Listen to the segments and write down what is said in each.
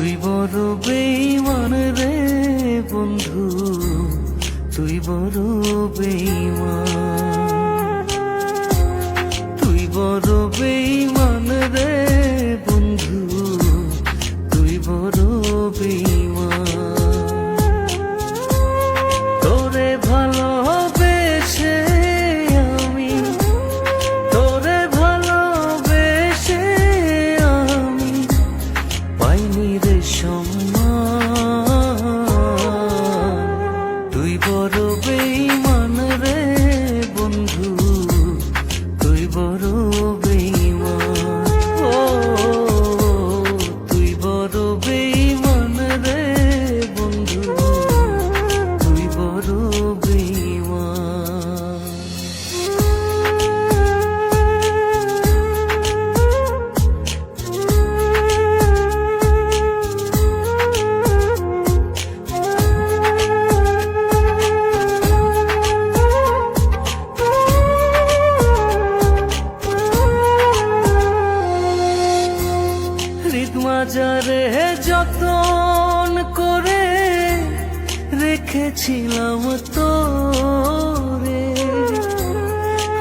তুই বড় বেঈমান রে বন্ধু, তুই বড় বেঈমান, তুই বড় বেঈমান রে বন্ধু, তুই বড় বেঈমান। তোরে ভালোবেসে আমি, তোরে ভালোবেসে আমি পাইনি রে সম্মান। তুই বড় বেঈমান রে বন্ধু, তুই বড় বেঈমান। ও তুই বড় বেঈমান রে বন্ধু, তুই বড় বেঈমান। মাজারে যতন করে রেখেছিলাম তোরে,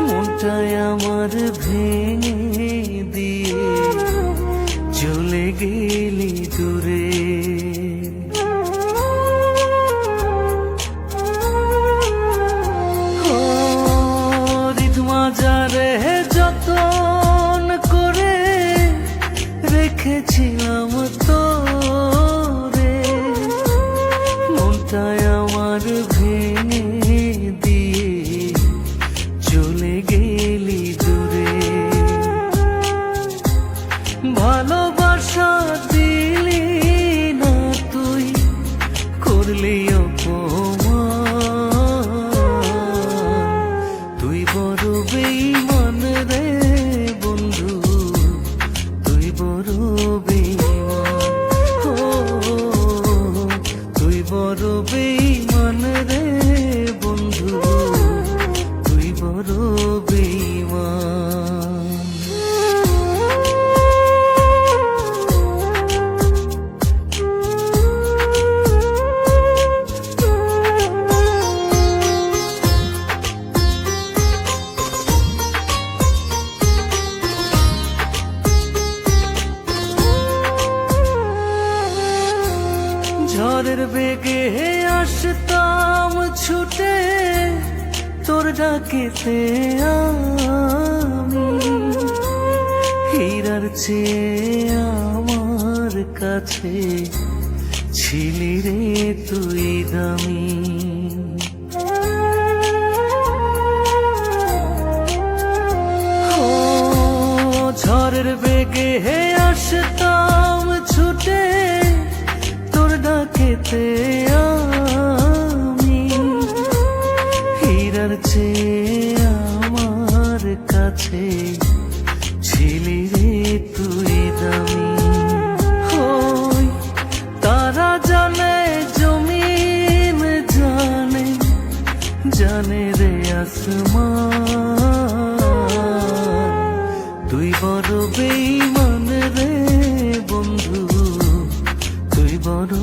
মনটায় আমার ভেঙে দিয়ে চলে গেলি দূরে। মাজারে যতন করে রেখেছিলাম তোরে, মনটায় আমার ভেঙে দিয়ে চলে গেলি দূরে। ভালোবাসা দিলি না তুই, করলি অপমান। তুই বড় বেঈমান রে বন্ধু, তুই বড় বেঈমান। ও তুই বড় বেঈমান রে বন্ধু, তুই বড় বেঈমান। ঝড়ের বেগে আসতাম ছুটে তোর ডাকেতে আমি, হীরার চেয়ে আমার কাছে ছিলি রে তুই দামি। ও ঝড়ের বেগে আসতাম ছুটে তোর ডাকেতে আমি, হীরার চেয়ে আমার কাছে ছিলি রে তুই দামি। ওই তারা জানে জমিন জানে, জানে রে আসমান। তুই বড় বেঈমান রে বন্ধু, তুই বড়